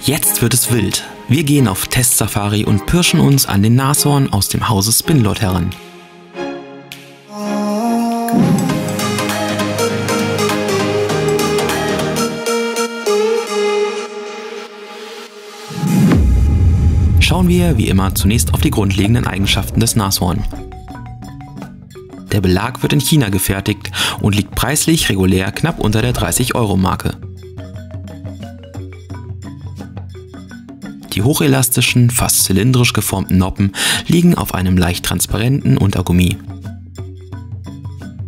Jetzt wird es wild. Wir gehen auf Testsafari und pirschen uns an den Nashorn aus dem Hause Spinlord heran. Schauen wir wie immer zunächst auf die grundlegenden Eigenschaften des Nashorn. Der Belag wird in China gefertigt und liegt preislich regulär knapp unter der 30-Euro-Marke. Die hochelastischen, fast zylindrisch geformten Noppen liegen auf einem leicht transparenten Untergummi.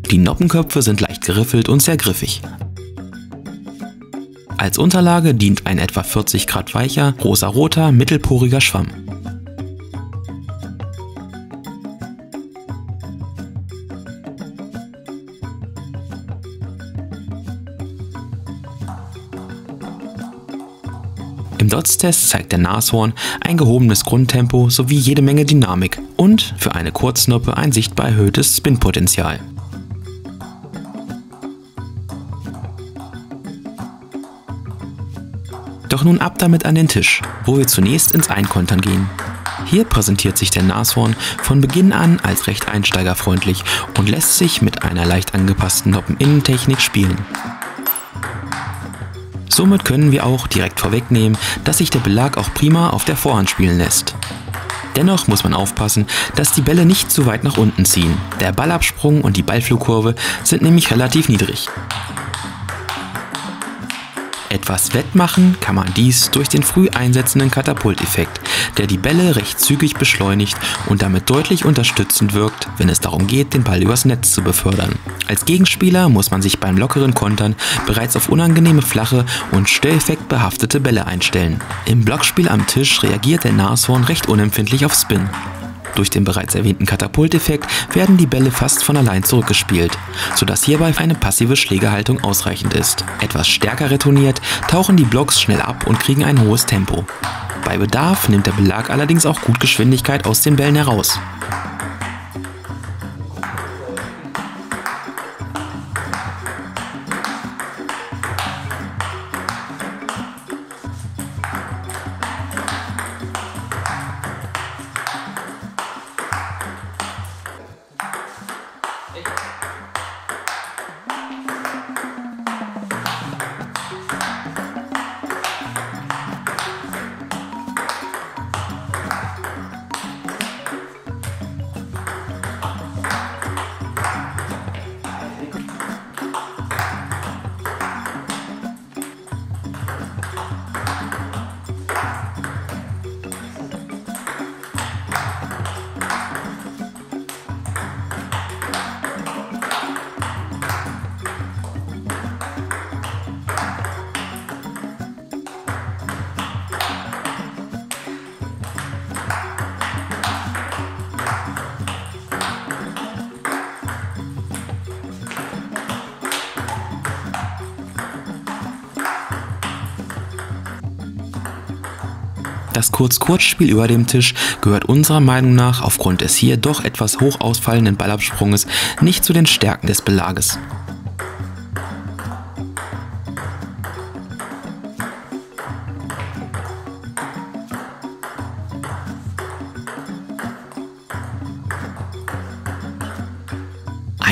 Die Noppenköpfe sind leicht geriffelt und sehr griffig. Als Unterlage dient ein etwa 40 Grad weicher, rosaroter, mittelporiger Schwamm. Im Dots-Test zeigt der Nashorn ein gehobenes Grundtempo sowie jede Menge Dynamik und für eine Kurznoppe ein sichtbar erhöhtes Spin-Potenzial. Doch nun ab damit an den Tisch, wo wir zunächst ins Einkontern gehen. Hier präsentiert sich der Nashorn von Beginn an als recht einsteigerfreundlich und lässt sich mit einer leicht angepassten Noppeninnentechnik spielen. Somit können wir auch direkt vorwegnehmen, dass sich der Belag auch prima auf der Vorhand spielen lässt. Dennoch muss man aufpassen, dass die Bälle nicht zu weit nach unten ziehen. Der Ballabsprung und die Ballflugkurve sind nämlich relativ niedrig. Etwas wettmachen kann man dies durch den früh einsetzenden Katapulteffekt, der die Bälle recht zügig beschleunigt und damit deutlich unterstützend wirkt, wenn es darum geht, den Ball übers Netz zu befördern. Als Gegenspieler muss man sich beim lockeren Kontern bereits auf unangenehme flache und störeffektbehaftete Bälle einstellen. Im Blockspiel am Tisch reagiert der Nashorn recht unempfindlich auf Spin. Durch den bereits erwähnten Katapulteffekt werden die Bälle fast von allein zurückgespielt, sodass hierbei eine passive Schlägerhaltung ausreichend ist. Etwas stärker retourniert, tauchen die Blocks schnell ab und kriegen ein hohes Tempo. Bei Bedarf nimmt der Belag allerdings auch gut Geschwindigkeit aus den Bällen heraus. Das Kurz-Kurz-Spiel über dem Tisch gehört unserer Meinung nach aufgrund des hier doch etwas hoch ausfallenden Ballabsprunges nicht zu den Stärken des Belages.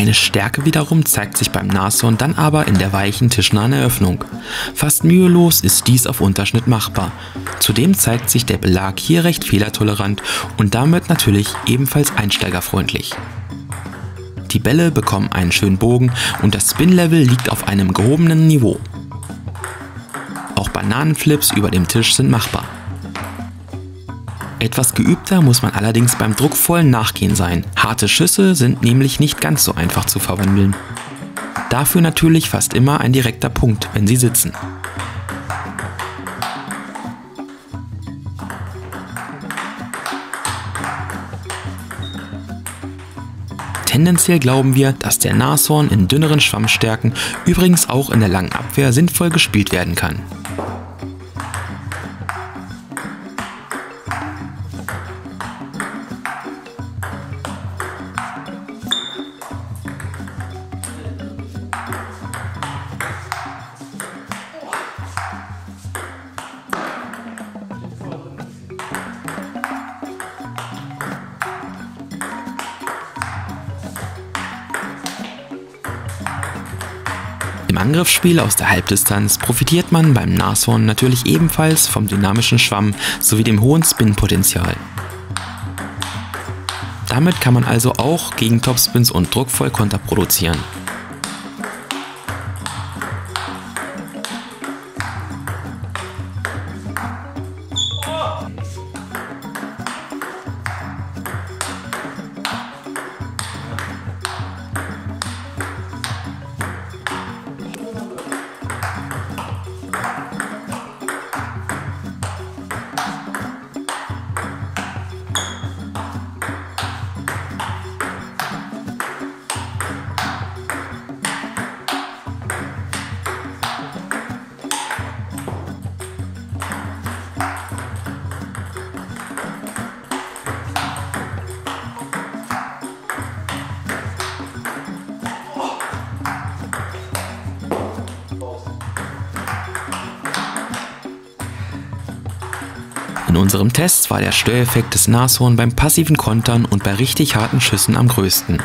Eine Stärke wiederum zeigt sich beim Nashorn dann aber in der weichen, tischnahen Eröffnung. Fast mühelos ist dies auf Unterschnitt machbar. Zudem zeigt sich der Belag hier recht fehlertolerant und damit natürlich ebenfalls einsteigerfreundlich. Die Bälle bekommen einen schönen Bogen und das Spin-Level liegt auf einem gehobenen Niveau. Auch Bananenflips über dem Tisch sind machbar. Etwas geübter muss man allerdings beim druckvollen Nachgehen sein. Harte Schüsse sind nämlich nicht ganz so einfach zu verwandeln. Dafür natürlich fast immer ein direkter Punkt, wenn sie sitzen. Tendenziell glauben wir, dass der Nashorn in dünneren Schwammstärken, übrigens auch in der langen Abwehr, sinnvoll gespielt werden kann. Im Angriffsspiel aus der Halbdistanz profitiert man beim Nashorn natürlich ebenfalls vom dynamischen Schwamm sowie dem hohen Spin-Potenzial. Damit kann man also auch gegen Topspins und druckvoll Konter produzieren. In unserem Test war der Störeffekt des Nashorn beim passiven Kontern und bei richtig harten Schüssen am größten.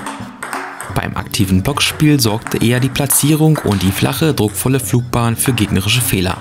Beim aktiven Blockspiel sorgte eher die Platzierung und die flache, druckvolle Flugbahn für gegnerische Fehler.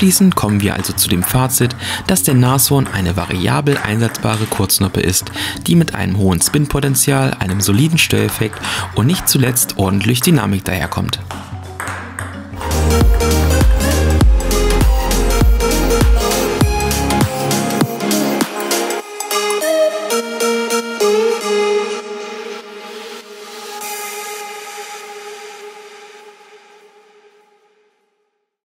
Abschließend kommen wir also zu dem Fazit, dass der Nashorn eine variabel einsetzbare Kurznoppe ist, die mit einem hohen Spin-Potenzial, einem soliden Störeffekt und nicht zuletzt ordentlich Dynamik daherkommt.